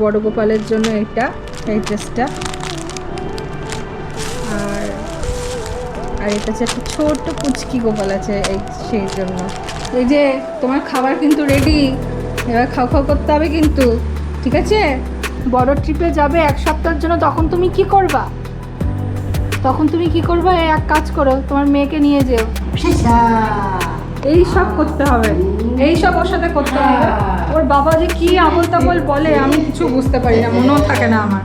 বড় গোপালের জন্য এটা এই ড্রেসটা, আর আর এটা হচ্ছে একটা ছোট্ট পুচকি গোপাল আছে এই সেই জন্য। এই যে তোমার খাবার কিন্তু রেডি, এবার খাও খাও করতে হবে কিন্তু, ঠিক আছে? বড় ট্রিপে যাবে 1 সপ্তাহের জন্য, তখন তুমি কি করবা? এক কাজ করো, তোমার মেয়েকে নিয়ে যেও, এই সব করতে হবে, এই সব ওর সাথে করতে হবে। ওর বাবা যে কি আবোল তাবোল বলে আমি কিছু বুঝতে পারি না, মনেও থাকে না আমার।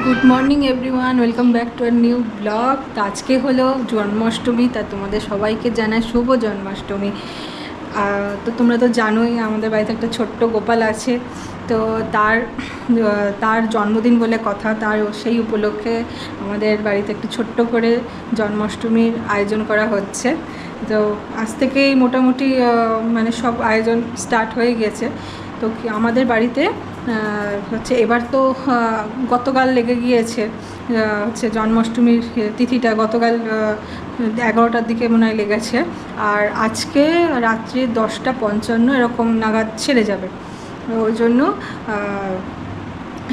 Good morning everyone, welcome back to our new blog. তো আজকে হলো জন্মাষ্টমী, তা তোমাদের সবাইকে জানাই শুভ জন্মাষ্টমী। তো তোমরা তো জানোই আমাদের বাড়িতে একটা ছোট্ট গোপাল আছে, তো তার জন্মদিন বলে কথা, সেই উপলক্ষে আমাদের বাড়িতে একটু ছোট্ট করে জন্মাষ্টমীর আয়োজন করা হচ্ছে। তো আজ থেকেই মোটামুটি মানে সব আয়োজন স্টার্ট হয়ে গেছে। তো আমাদের বাড়িতে হচ্ছে এবার তো গতকাল লেগে গিয়েছে, হচ্ছে জন্মাষ্টমীর তিথিটা গতকাল 11টার দিকে মনে হয় লেগেছে, আর আজকে রাত্রি 10:55 এরকম নাগাদ ছেড়ে যাবে। ওই জন্য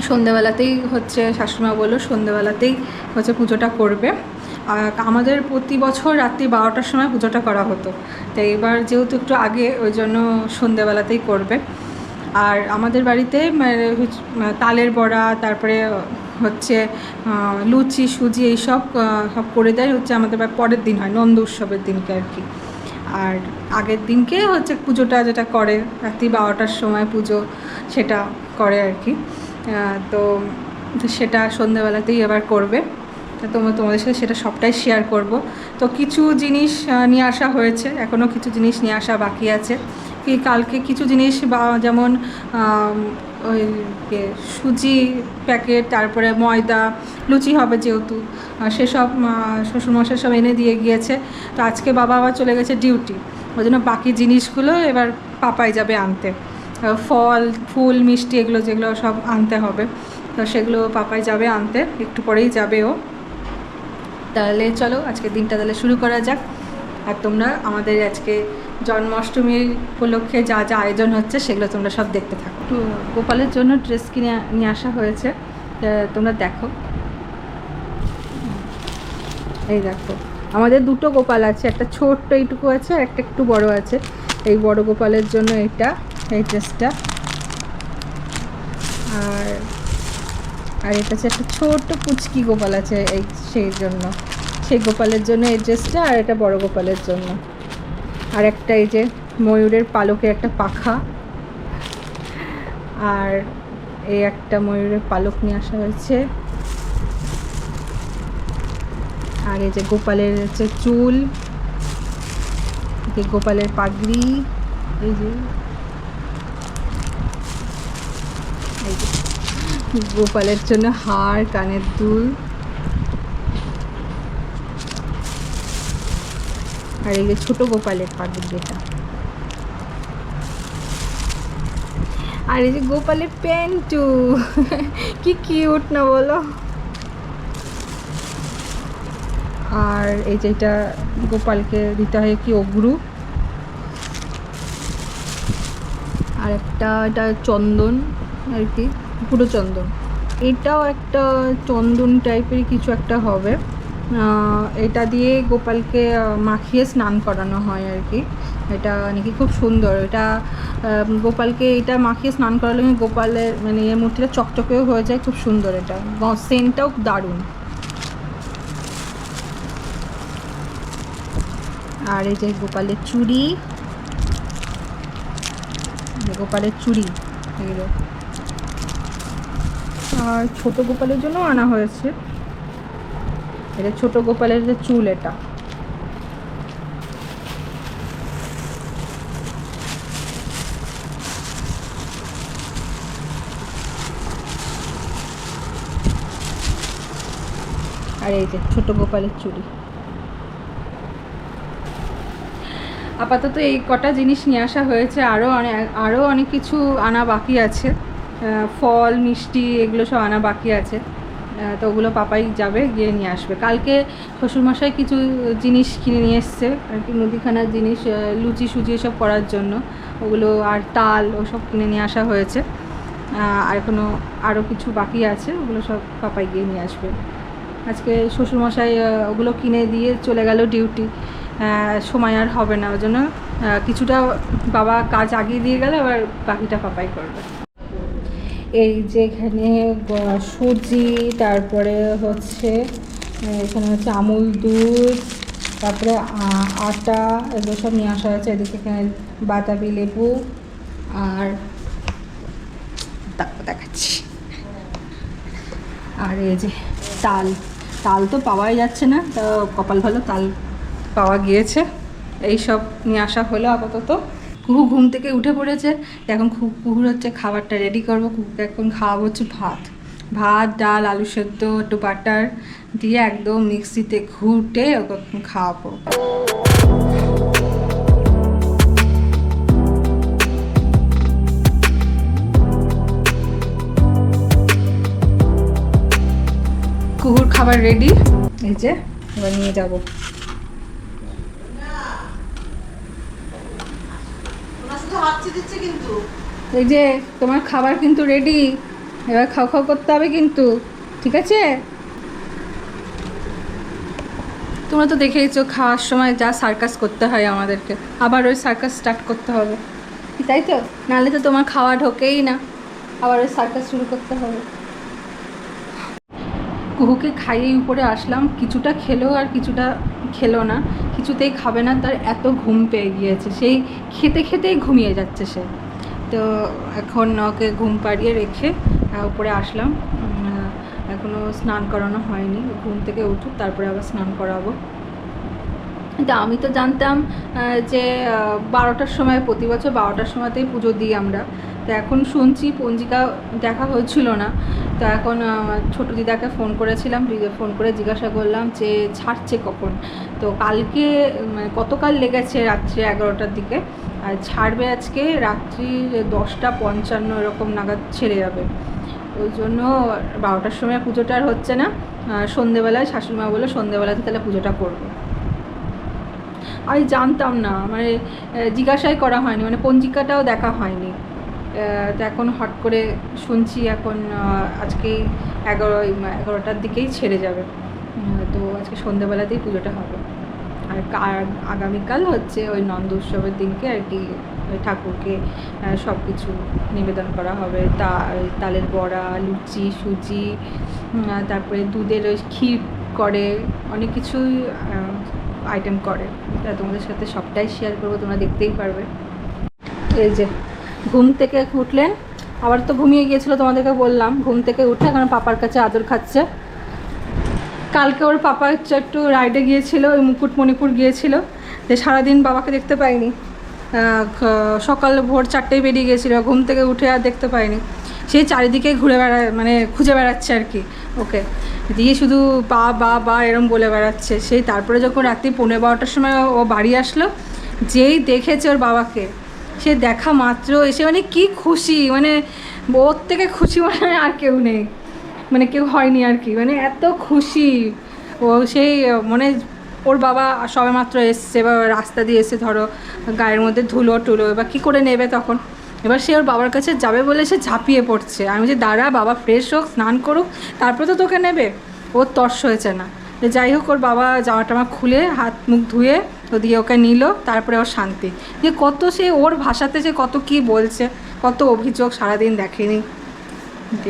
সন্ধেবেলাতেই হচ্ছে শাশুড়িমা বললো সন্ধেবেলাতেই হচ্ছে পুজোটা করবে। আমাদের প্রতি বছর রাত্রি 12টার সময় পুজোটা করা হতো, তো এবার যেহেতু একটু আগে, ওই জন্য সন্ধেবেলাতেই করবে। আর আমাদের বাড়িতে তালের বড়া, তারপরে হচ্ছে লুচি সুজি এইসব সব করে দেয় হচ্ছে আমাদের পরের দিন হয়, নন্দ উৎসবের দিনকে আর কি। আর আগের দিনকে হচ্ছে পুজোটা যেটা করে রাত্রি 12টার সময় পুজো, সেটা করে আর কি। তো সেটা সন্ধ্যেবেলাতেই এবার করবে। তোমাদের সাথে সেটা সবটাই শেয়ার করব। তো কিছু জিনিস নিয়ে আসা হয়েছে, এখনও কিছু জিনিস নিয়ে আসা বাকি আছে। কালকে কিছু জিনিস যেমন ওই সুজি প্যাকেট, তারপরে ময়দা, লুচি হবে যেহেতু, সেসব শ্বশুরমশাই সব এনে দিয়ে গিয়েছে। তো আজকে বাবা আবার চলে গেছে ডিউটি, ওই জন্য বাকি জিনিসগুলো এবার পাপাই যাবে আনতে। ফল ফুল মিষ্টি এগুলো যেগুলো সব আনতে হবে, তো সেগুলো পাপাই যাবে আনতে, একটু পরেই যাবে ও। তাহলে চলো আজকের দিনটা তাহলে শুরু করা যাক। আর তোমরা আমাদের আজকে জন্মাষ্টমীর উপলক্ষে যা যা আয়োজন হচ্ছে সেগুলো তোমরা সব দেখতে থাকো। একটু গোপালের জন্য ড্রেস কিনে নিয়ে আসা হয়েছে, তোমরা দেখো। এই দেখো, আমাদের দুটো গোপাল আছে, একটা ছোট্ট এইটুকু আছে আর একটা একটু বড় আছে। এই বড় গোপালের জন্য এই ড্রেসটা, আর এটা হচ্ছে একটা ছোট্ট পুচকি গোপাল আছে সেই গোপালের জন্য এই ড্রেসটা, আর এটা বড় গোপালের জন্য। আর একটা এই যে ময়ূরের পালকের একটা পাখা, আর এই একটা ময়ূরের পালক নিয়ে আসা হয়েছে। আর এই যে গোপালের হচ্ছে চুল, গোপালের পাগড়ি, এই যে গোপালের জন্য হার, কানের দুল, আর এই যে ছোট গোপালের পাগড়ি যেটা, আর এই যে গোপালের প্যান্টু কি কিউট না বলো। আর এই যে এটা গোপালকে দিতে হয় কি অগ্রু, আর এটা চন্দন আর কি, পুরো চন্দন। এটাও একটা চন্দন টাইপের কিছু একটা হবে, এটা দিয়ে গোপালকে মাখিয়ে স্নান করানো হয় আর কি। এটা নাকি খুব সুন্দর, এটা গোপালকে এটা মাখিয়ে স্নান করালে গোপালের মানে এর মূর্তিটা চকচকেও হয়ে যায়, খুব সুন্দর। এটা সেন্টটাও দারুণ। আর এই যে গোপালের চুড়ি, এগুলো। আর ছোট গোপালের জন্য আনা হয়েছে, এটা ছোট গোপালের যে চুল, এটা। আর এই যে ছোট গোপালের চুড়ি। আপাতত এই কটা জিনিস নিয়ে আসা হয়েছে, আরও অনেক কিছু আনা বাকি আছে, ফল মিষ্টি এগুলো সব আনা বাকি আছে। তো ওগুলো পাপাই যাবে গিয়ে নিয়ে আসবে। কালকে শ্বশুরমশাই কিছু জিনিস কিনে নিয়ে এসছে আর কি, মুদিখানার জিনিস, লুচি সুজি এসব করার জন্য ওগুলো, আর তাল ওসব কিনে নিয়ে আসা হয়েছে। আর আরও কিছু বাকি আছে, ওগুলো সব পাপাই গিয়ে নিয়ে আসবে। আজকে শ্বশুরমশাই ওগুলো কিনে দিয়ে চলে গেল ডিউটি, সময় আর হবে না, ওই জন্য কিছুটা বাবা কাজ আগিয়ে দিয়ে গেলে আবার বাকিটা পাপাই করবে। এই যে এখানে সুজি, তারপরে হচ্ছে এখানে হচ্ছে আমুল দুধ, তারপরে আটা, এগুলো সব নিয়ে আসা হয়েছে। এদিকে এখানে বাতাবি লেবু, আর তারপর দেখাচ্ছি, আর এই যে তাল তো পাওয়াই যাচ্ছে না, তো কপাল ভালো তাল পাওয়া গিয়েছে। এই সব নিয়ে আসা হলো আপাতত। কুহু ঘুম থেকে উঠে পড়েছে, এখন কুহুর হচ্ছে খাবারটা রেডি করবো। কুহুকে এখন খাওয়াবো হচ্ছে ভাত ডাল আলু সেদ্ধ একটু বাটার দিয়ে একদম মিক্সিতে ঘুটে ওকে খাওয়াবো। কুহুর খাবার রেডি, এই যে এবার নিয়ে যাবো। এই যে তোমার খাবার কিন্তু রেডি, এবার খাও করতে হবে কিন্তু, ঠিক আছে? তোমরা তো দেখেইছো খাওয়ার সময় যা সার্কাস করতে হয় আমাদেরকে, আবার ওই সার্কাস স্টার্ট করতে হবে, তাই তো? নাহলে তো তোমার খাওয়া ঢোকেই না, আবার ওই সার্কাস শুরু করতে হবে। কুহুকে খাইয়েই উপরে আসলাম, কিছুটা খেলো আর কিছুটা খেলো না, কিছুতেই খাবে না, তার এত ঘুম পেয়ে গিয়েছে, সেই খেতেই ঘুমিয়ে যাচ্ছে সে। তো এখন ওকে ঘুম পাড়িয়ে রেখে উপরে আসলাম। এখনও স্নান করানো হয়নি, ঘুম থেকে উঠুক তারপরে আবার স্নান করাবো। তা আমি তো জানতাম যে 12টার সময়, প্রতি বছর 12টার সময়তেই পুজো দিই আমরা। তো এখন শুনছি পঞ্জিকা দেখা হচ্ছিল না, তো এখন ছোটো দিদাকে ফোন করেছিলাম, ফোন করে জিজ্ঞাসা করলাম যে ছাড়ছে কখন। তো কালকে গতকাল লেগেছে রাত্রি 11টার দিকে, আর ছাড়বে আজকে রাত্রি 10:55 এরকম নাগাদ ছেড়ে যাবে। ওই জন্য 12টার সময় পুজোটা আর হচ্ছে না, সন্ধেবেলায় শাশুড়িমা বললো সন্ধেবেলাতে তাহলে পুজোটা করবো। আমি জানতাম না, মানে জিজ্ঞাসাই করা হয়নি, মানে পঞ্জিকাটাও দেখা হয়নি। তো এখন হট করে শুনছি এখন আজকেই 11টার দিকেই ছেড়ে যাবে। তো আজকে সন্ধ্যেবেলাতেই পুজোটা হবে। আর আগামীকাল হচ্ছে ওই নন্দ উৎসবের দিনকে আর কি ওই ঠাকুরকে সব কিছু নিবেদন করা হবে। তালের বড়া, লুচি, সুজি, তারপরে দুধের ওই ক্ষীর করে, অনেক কিছুই আইটেম করে। তা তোমাদের সাথে সবটাই শেয়ার করবো, তোমরা দেখতেই পারবে। এই যে ঘুম থেকে উঠলেন, আবার তো ঘুমিয়ে গিয়েছিলো, তোমাদেরকে বললাম। ঘুম থেকে উঠে এখন পাপার কাছে আদর খাচ্ছে। কালকে ওর পাপা হচ্ছে একটু রাইডে গিয়েছিল, ওই মুকুটমণিপুর গিয়েছিল, যে সারাদিন বাবাকে দেখতে পাইনি। সকাল ভোর 4টায় বেরিয়ে গিয়েছিলো, ঘুম থেকে উঠে আর দেখতে পাইনি। সেই চারিদিকে মানে খুঁজে বেড়াচ্ছে আর কি ওকে, দিয়ে শুধু বা এরম বলে বেড়াচ্ছে। সেই তারপরে যখন রাত্রি 11:15টার সময় ও বাড়ি আসলো, যেই দেখেছে ওর বাবাকে, সে দেখা মাত্র এসে মানে কি খুশি, মানে ওর থেকে খুশি মানে আর কেউ নেই, মানে কেউ হয়নি আর কি, মানে এত খুশি ও। সেই মানে ওর বাবা সবে মাত্র এসছে, বা রাস্তা দিয়ে এসে ধরো গায়ের মধ্যে ধুলো টুলো, এবার কী করে নেবে তখন। এবার সে ওর বাবার কাছে যাবে বলে সে ঝাঁপিয়ে পড়ছে। আমি যে দাঁড়া, বাবা ফ্রেশ হোক, স্নান করুক, তারপরে তো তোকে নেবে। ওর তর্স হয়েছে না, যাই হোক ওর বাবা জামা টামা খুলে হাত মুখ ধুয়ে দিয়ে ওকে নিল, তারপরে ওর শান্তি। যে কত সে ওর ভাষাতে যে কত কী বলছে, কত অভিযোগ সারাদিন দেখেনি।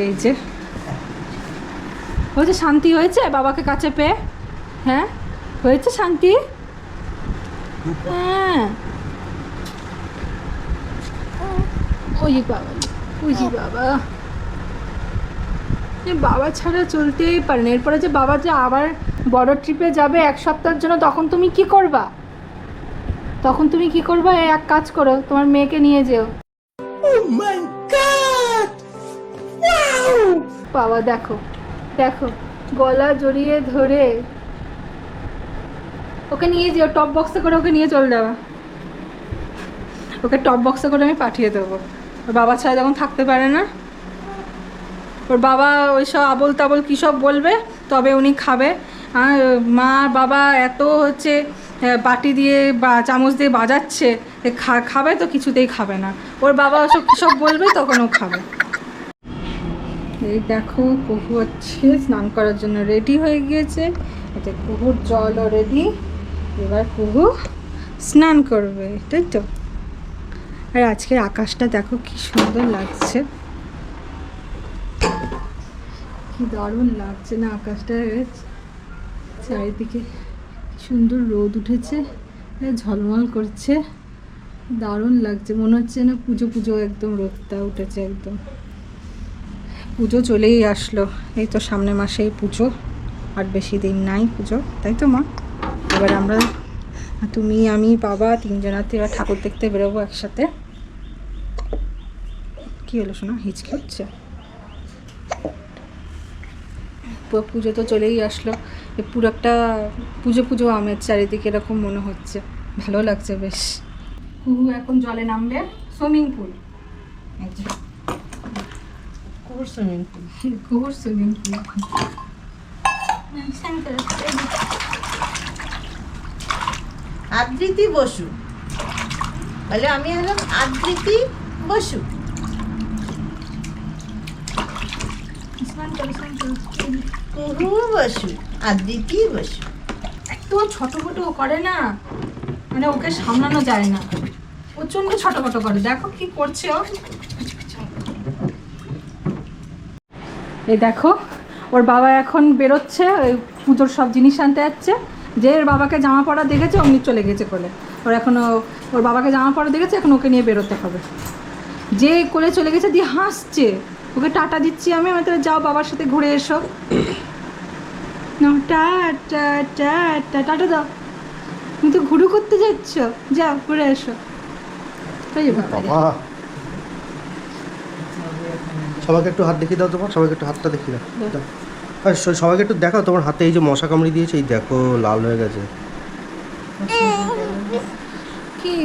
এই যে হয়েছে, শান্তি হয়েছে বাবাকে কাছে পেয়ে, হ্যাঁ হয়েছে শান্তি, হ্যাঁ। ওই বাবা, ওই বাবা, বাবা ছাড়া চলতেই পারে না। এরপরে যে বাবা যে আবার বড় ট্রিপে যাবে 1 সপ্তাহের জন্য, তখন তুমি কি করবা? তখন তুমি কি করবা? এক কাজ করো, তোমার মেয়েকে নিয়ে যেও। বাবা দেখো দেখো, গলা জড়িয়ে ধরে ওকে নিয়ে যেও, টপ বক্সে করে ওকে নিয়ে চলে যাওয়া। ওকে টপ বক্সে করে আমি পাঠিয়ে দেবো। ওর বাবা ছাড়া যখন থাকতে পারে না, ওর বাবা ওই সব আবোল তাবোল কী সব বলবে তবে উনি খাবে। আর মা বাবা এত হচ্ছে বাটি দিয়ে বা চামচ দিয়ে বাজাচ্ছে, খাবে তো কিছুতেই খাবে না। ওর বাবা ওসব কী সব বলবে তখন ও খাবে। এই দেখো কুহু হচ্ছে স্নান করার জন্য রেডি হয়ে গিয়েছে। এতে কুহুর জলও রেডি, এবার কুহু স্নান করবে, তাই তো। আর আজকের আকাশটা দেখো কি সুন্দর লাগছে, কি দারুণ লাগছে না আকাশটা। চারিদিকে সুন্দর রোদ উঠেছে, ঝলমল করছে, দারুণ লাগছে। মনে হচ্ছে না পুজো পুজো একদম রোদটা উঠেছে একদম। পুজো চলেই আসলো, এই তো সামনের মাসেই পুজো, আর বেশি দিন নাই পুজো, তাই তো মা? এবার আমরা তুমি আমি বাবা তিনজনাতে এবার ঠাকুর দেখতে বেরোবো একসাথে। কি হলো শোনা, হিচকি হচ্ছে? পুজো তো চলেই আসলো, পুরো একটা পুজো পুজো আমের চারিদিকে এরকম মনে হচ্ছে, ভালো লাগছে বেশ। কুহু এখন জলে নামবে, সুইমিং পুল, কুহুর সুইমিং পুল, কুহুর সুইমিং পুল। আবৃত্তি বসু বলে, আমি হলাম আবৃত্তি বসু। কুহু বসু, আবৃত্তি বসু। এত ছোটখাটো করে না, মানে ওকে সামলানো যায় না, প্রচন্ড ছোটখাটো করে। দেখো কি করছে ও। এই দেখো ওর বাবা এখন বেরোচ্ছে, ওই পুজোর সব জিনিস আনতে যাচ্ছে। যে এর বাবাকে জামা পরা দেখেছে অমনি চলে গেছে কোলে। ওর এখনও ওর বাবাকে জামা পরা দেখেছে, এখন ওকে নিয়ে বেরোতে হবে। যে কোলে চলে গেছে দিয়ে হাসছে, ওকে টাটা দিচ্ছি আমি, তাহলে যাও বাবার সাথে ঘুরে এসো। টাটা টাটা টাটা দাও, তুমি তো ঘুরু করতে যাচ্ছ, যাও ঘুরে এসো। সবাইকে একটু হাত দেখিয়ে দাও, তোমার সবাইকে একটু হাতটা দেখিয়ে দাও। আর সবাইকে একটু দেখাও তোমার হাতে এই যে মশা কামড়ি দিয়েছে, এই দেখো লাল হয়ে গেছে। কি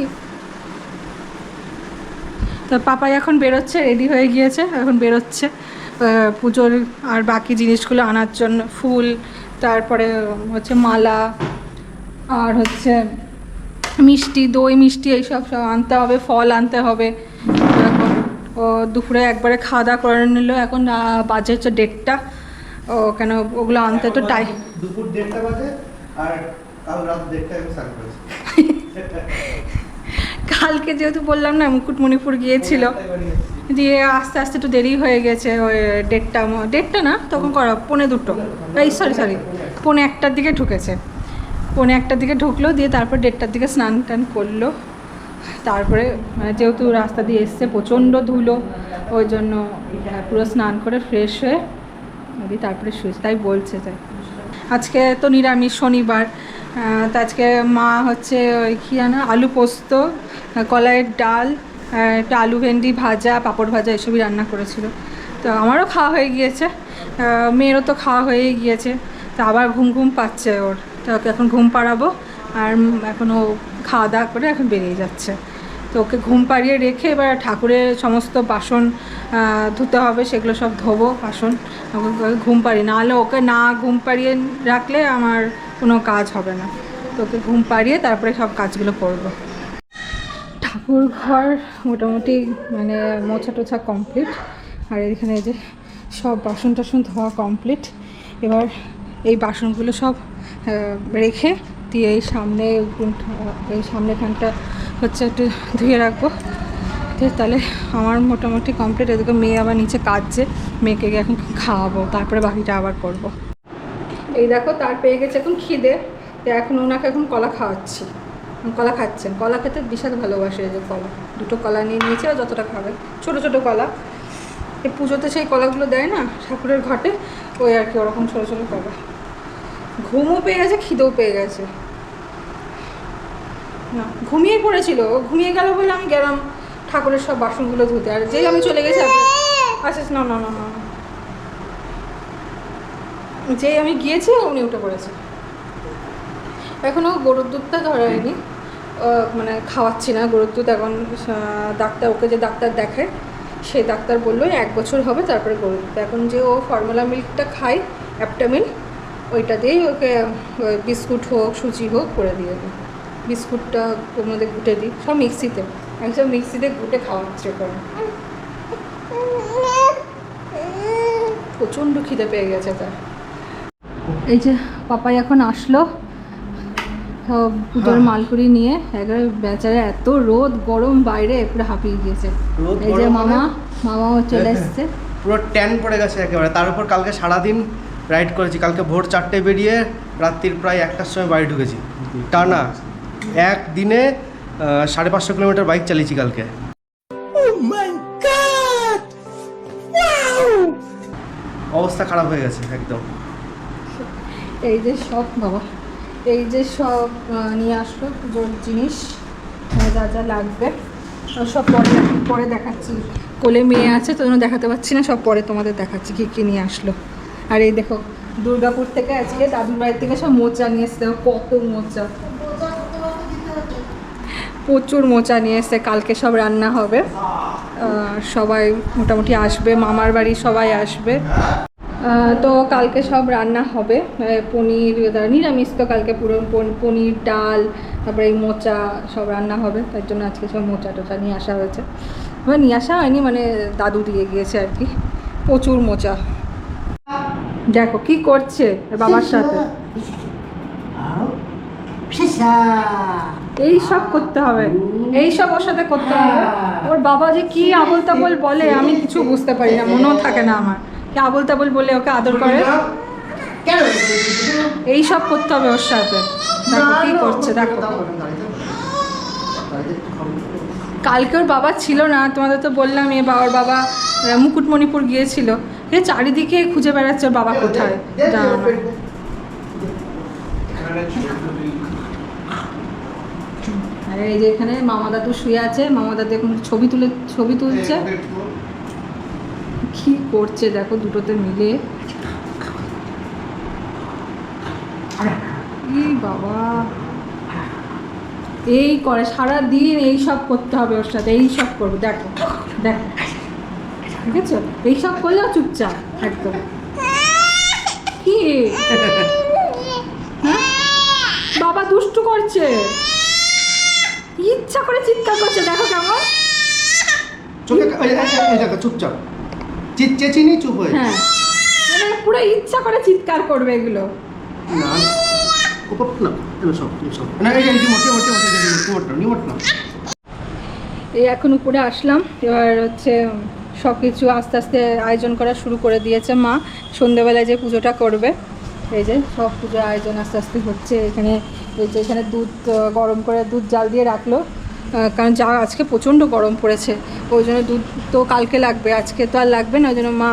তো পাপাই এখন বেরোচ্ছে, রেডি হয়ে গিয়েছে, এখন বেরোচ্ছে পুজোর আর বাকি জিনিসগুলো আনার জন্য। ফুল, তারপরে হচ্ছে মালা, আর হচ্ছে মিষ্টি, দই মিষ্টি এইসব সব আনতে হবে, ফল আনতে হবে। এখন ও দুপুরে একবারে খাওয়া দাওয়া করে নিল, এখন বাজে হচ্ছে 1:30। ও কেন ওগুলো আনতে তো টাইম, দুপুর 1:30 বাজে, আর কাল রাত 1:30 আমি স্নান করেছি। কালকে যেহেতু বললাম না মুকুটমণিপুর গিয়েছিল, দিয়ে আস্তে আস্তে একটু দেরি হয়ে গেছে। ওই 1:30 না, তখন করা 1:45, এই সরি 1:45 দিকে ঢুকেছে। 1:45 দিকে ঢুকলো, দিয়ে তারপর 1:30 দিকে স্নান টান করলো। তারপরে মানে যেহেতু রাস্তা দিয়ে এসছে প্রচণ্ড ধুলো, ওই জন্য পুরো স্নান করে ফ্রেশ হয়ে দিয়ে তারপরে শুয়েছে, তাই বলছে। তাই আজকে তো নিরামিষ শনিবার, তো আজকে মা হচ্ছে ওই কী জানো আলু পোস্ত, কলাইয়ের ডাল, একটা আলু ভেন্ডি ভাজা, পাঁপড় ভাজা এসবই রান্না করেছিল। তো আমারও খাওয়া হয়ে গিয়েছে, মেয়েরও তো খাওয়া হয়েই গিয়েছে। তো আবার ঘুম ঘুম পাচ্ছে ওর, তো ওকে এখন ঘুম পাড়াবো। আর এখনও খাওয়া দাওয়া করে এখন বেরিয়ে যাচ্ছে। তো ওকে ঘুম পাড়িয়ে রেখে এবার ঠাকুরের সমস্ত বাসন ধুতে হবে, সেগুলো সব ধোবো বাসন। ওকে ঘুম পাড়িয়ে, নাহলে ওকে না ঘুম পাড়িয়ে রাখলে আমার কোনো কাজ হবে না। তো ওকে ঘুম পাড়িয়ে তারপরে সব কাজগুলো করবো। ঠাকুর ঘর মোটামুটি মানে মোছা টোছা কমপ্লিট, আর এখানে এই যে সব বাসন টাসন ধোয়া কমপ্লিট। এবার এই বাসনগুলো সব রেখে দিয়ে এই সামনেখানটা হচ্ছে একটু ধুয়ে রাখবো। তাহলে আমার মোটামুটি কমপ্লিট। এদিকে মেয়ে আবার নিচে কাঁদছে, মেয়েকে এখন খাওয়াবো, তারপরে বাকিটা আবার করব। এই দেখো তার পেয়ে গেছে এখন খিদে, তো এখন ওনাকে এখন কলা খাওয়াচ্ছি। কলা খাচ্ছেন, কলা খেতে বিশাল ভালোবাসে। এই যে কলা, 2টো কলা নিয়ে নিয়েছে, আর যতটা খাবে ছোটো ছোটো কলা। এই পুজোতে সেই কলাগুলো দেয় না ঠাকুরের ঘটে, ওই আর কি ওরকম ছোটো ছোটো কলা। ঘুমও পেয়ে গেছে, খিদেও পেয়ে গেছে। না ঘুমিয়ে পড়েছিল, ঘুমিয়ে গেল বলে আমি গেলাম ঠাকুরের সব বাসনগুলো ধুতে। আর যেই আমি চলে গেছি, আচ্ছা না না না না, যেই আমি গিয়েছি উনি উঠে পড়েছে। এখনও গরুর দুধটা ধরা হয়নি, মানে খাওয়াচ্ছি না গরুর দুধ এখন। ডাক্তার ওকে যে ডাক্তার দেখায় সেই ডাক্তার বললো 1 বছর হবে তারপরে গরুর দুধ। এখন যে ও ফর্মুলা মিল্কটা খায় অ্যাপটামিল, ওইটা দিয়েই ওকে বিস্কুট হোক সুজি হোক করে দিয়ে দিই। বিস্কুটটা ওর মধ্যে ঘুটে দিই, সব মিক্সিতে, একদম মিক্সিতে ঘুটে খাওয়াচ্ছে ওকে। প্রচণ্ড খিদে পেয়ে গেছে তার। এই যে পাপাই এখন আসলো সব পুজোর মালকুড়ি নিয়ে। একবারে বেচারা এত রোদ গরম বাইরে পুরো হাঁপিয়ে গিয়েছে। এই যে মামাও চলে এসছে, পুরো ট্যান পড়ে গেছে একেবারে। তার উপর কালকে সারাদিন রাইড করেছি, কালকে ভোর 4টে বেরিয়ে রাত্রির প্রায় 1টার সময় বাড়ি ঢুকেছি টানা। একদিনে 550 কিলোমিটার বাইক চালিয়েছি কালকে। অবস্থা খারাপ হয়ে গেছে একদম। এই যে সব বাবা, এই যে সব নিয়ে আসলো পুজোর জিনিস, যা যা লাগবে সব পরে দেখাচ্ছি। কোলে মেয়ে আছে তো জন্য দেখাতে পারছি না, সব পরে তোমাদের দেখাচ্ছি কী কী নিয়ে আসলো। আর এই দেখো দুর্গাপুর থেকে আজকে দাদুর বাড়ির থেকে সব মোচা নিয়ে এসছে। দেখো কত মোচা, প্রচুর মোচা নিয়ে এসছে। কালকে সব রান্না হবে, সবাই মোটামুটি আসবে, মামার বাড়ি সবাই আসবে। তো কালকে সব রান্না হবে, পনির, নিরামিষ তো কালকে পুরো পনির, ডাল, তারপরে এই মোচা সব রান্না হবে। তার জন্য আজকে সব মোচা টোচা নিয়ে আসা হয়েছে। এবার নিয়ে আসা হয়নি, মানে দাদু দিয়ে গিয়েছে আর কি। প্রচুর মোচা। দেখো কি করছে বাবার সাথে, এই সব করতে হবে, এই সব ওর সাথে করতে হবে। ওর বাবা যে কি আবোল তাবোল বলে আমি কিছু বুঝতে পারি না, মনেও থাকে না আমার কি আবোল তাবোল বলে ওকে আদর করে। এই সব করতে হবে ওর সাথে। দেখো কি করছে, দেখো। কালকে ওর বাবা ছিল না, তোমাদের তো বললাম। ওর বাবা মুকুটমণিপুর গিয়েছিল। এ চারিদিকে খুঁজে বেড়াচ্ছে ওর বাবা কোথায়। আর এই যে এখানে মামা দাদু শুয়ে আছে, মামা দাদু এখন ছবি তুলছে। কি করছে দেখো দুটোতে মিলে। এই বাবা এই করে সারাদিন, এই সব করতে হবে ওর সাথে, এই সব করবে। দেখো দেখো, ঠিক আছে? এই সব করলেও চুপচাপ একদম। কি বাবা দুষ্টু করছে, ইচ্ছা করে চিৎকার করছে, দেখো কেমন। চুপচাপ চেঁচিনি চুপ হয়ে। হ্যাঁ, মানে পুরো ইচ্ছা করে চিৎকার করবে এগুলো। এই এখন উপরে আসলাম, এবার হচ্ছে সব কিছু আস্তে আস্তে আয়োজন করা শুরু করে দিয়েছে মা। সন্ধ্যেবেলায় যে পুজোটা করবে, এই যে সব পুজোর আয়োজন আস্তে আস্তে হচ্ছে। এখানে এই যে এখানে দুধ গরম করে দুধ জাল দিয়ে রাখলো, কারণ যা আজকে প্রচণ্ড গরম পড়েছে, ওই জন্য দুধ তো কালকে লাগবে, আজকে তো আর লাগবে না। ওই জন্য মা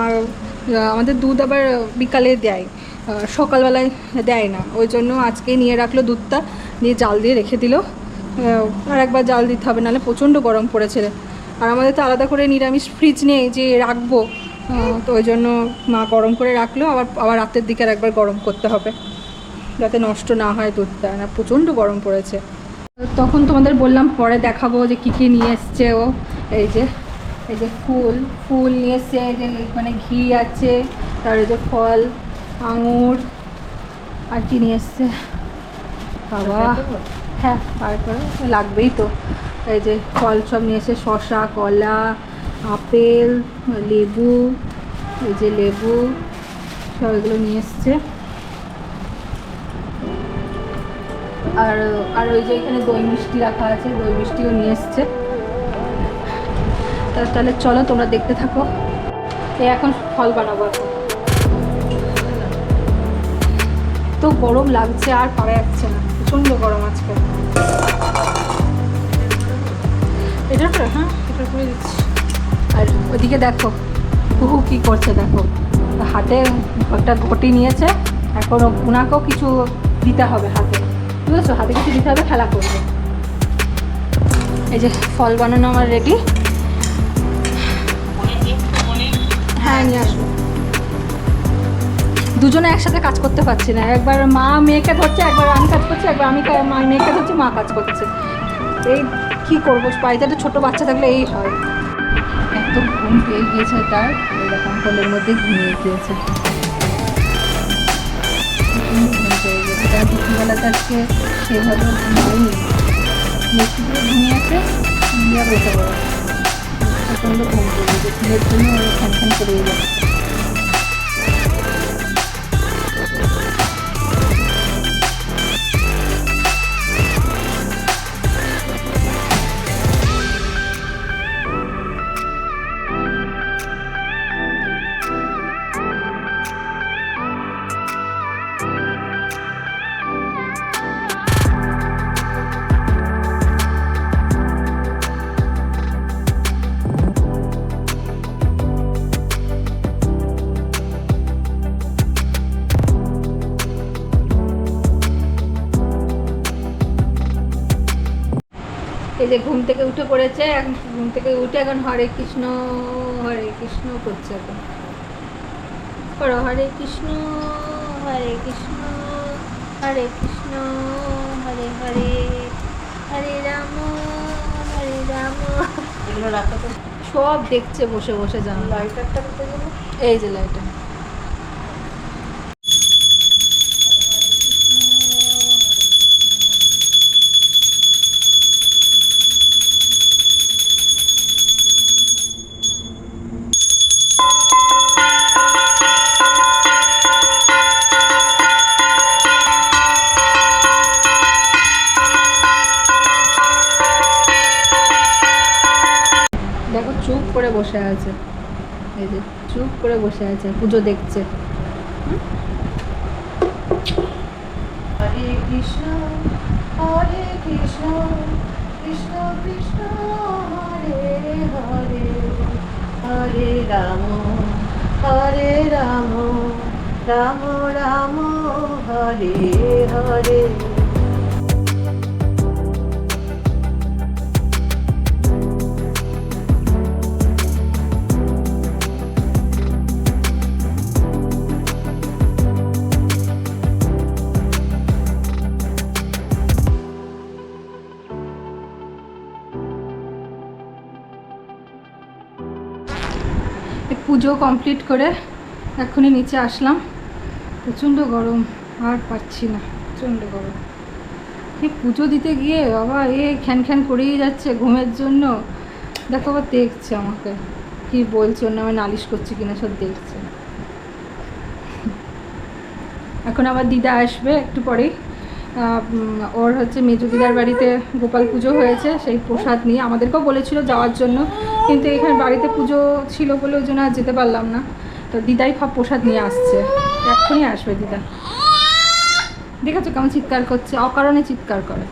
আমাদের দুধ আবার বিকালে দেয়, সকালবেলায় দেয় না। ওই জন্য আজকেই নিয়ে রাখলো দুধটা, নিয়ে জাল দিয়ে রেখে দিল। আর একবার জাল দিতে হবে, নাহলে প্রচণ্ড গরম পড়েছে। আর আমাদের তো আলাদা করে নিরামিষ ফ্রিজ নেই যে রাখবো, তো ওই জন্য মা গরম করে রাখলো। আবার রাতের দিকে আর একবার গরম করতে হবে, যাতে নষ্ট না হয় দুধটা, না প্রচণ্ড গরম পড়েছে। তখন তোমাদের বললাম পরে দেখাবো যে কী কী নিয়ে এসছে ও। এই যে ফুল নিয়ে এসছে, যে মানে ঘি আছে, তার এই যে ফল, আঙুর, আর কি নিয়ে এসছে বাবা। হ্যাঁ, তারপরে লাগবেই তো। এই যে ফল সব নিয়ে এসে, শসা, কলা, আপেল, লেবু, এই যে লেবু সব এগুলো নিয়ে এসছে। আর ওই যে এখানে দই মিষ্টি রাখা আছে, দই মিষ্টিও নিয়ে এসছে। তাহলে চলো তোমরা দেখতে থাকো। এই এখন ফল বানাবো। তো গরম লাগছে, আর পারা যাচ্ছে না, প্রচণ্ড গরম আজকে। এটা করে, হ্যাঁ এটা করে দিচ্ছি। আর ওইদিকে দেখো কুহু কী করছে, দেখো হাতে একটা ঘটি নিয়েছে। এখন ওনাকেও কিছু দিতে হবে হাতে, বুঝেছো? হাতে কিছু দিতে হবে, খেলা করবে। এই যে ফল বানানো আমার রেডি। হ্যাঁ নিয়ে আসবো। দুজনে একসাথে কাজ করতে পারছি না, একবার মা মেয়েকে ধরছে, একবার আমি কাজ করছি, একবার আমি মেয়েকে ধরছি, মা কাজ করছে। এই কী করবো, বাড়িতে একটা ছোটো বাচ্চা থাকলে এই হয়। এত ঘুম পেয়ে গিয়েছে তার, এরকম কোলের মধ্যে ঘুমিয়ে গিয়েছে। ঘুম পেয়ে গেছে তার, দুপুরবেলাতে আজকে সেভাবে ঘুমায়নি, বেশি করে ঘুমিয়েছে, ঘুমিয়ে বসে পড়ে প্রচণ্ড ঘুম পেয়ে গেছে। ঘুমের জন্য ওরা খান করেই যাচ্ছে। এই যে ঘুম থেকে উঠে পড়েছে, এখন ঘুম থেকে উঠে এখন হরে কৃষ্ণ করছে। এখন করো হরে কৃষ্ণ হরে কৃষ্ণ হরে কৃষ্ণ হরে হরে হরে রাম হরে রাম। এগুলো রাখো তো। সব দেখছে বসে বসে, জানো লাইটারটা কোথায় গেল? এই যে লাইটার। দেখো চুপ করে বসে আছে, এই যে চুপ করে বসে আছে, পুজো দেখছে। হরে কৃষ্ণ কৃষ্ণ কৃষ্ণ হরে হরে হরে রাম রাম রাম হরে হরে। পুজো কমপ্লিট করে এখনই নিচে আসলাম, প্রচণ্ড গরম, আর পাচ্ছি না, প্রচণ্ড গরম। এই পুজো দিতে গিয়ে বাবা খ্যান করেই যাচ্ছে ঘুমের জন্য। দেখো আবার দেখছে আমাকে, কি বলছে, অন্য আমি নালিশ করছি কিনা সব দেখছে। এখন আবার দিদা আসবে একটু পরেই, ওর হচ্ছে মেজো দিদার বাড়িতে গোপাল পুজো হয়েছে, সেই প্রসাদ নিয়ে আমাদেরকেও বলেছিল যাওয়ার জন্য, কিন্তু এখানে বাড়িতে পুজো ছিল বলে ওই জন্য আর যেতে পারলাম না। তো দিদাই সব প্রসাদ নিয়ে আসছে, এক্ষুনি আসবে দিদা। দেখেছো কেমন চিৎকার করছে, অকারণে চিৎকার করে।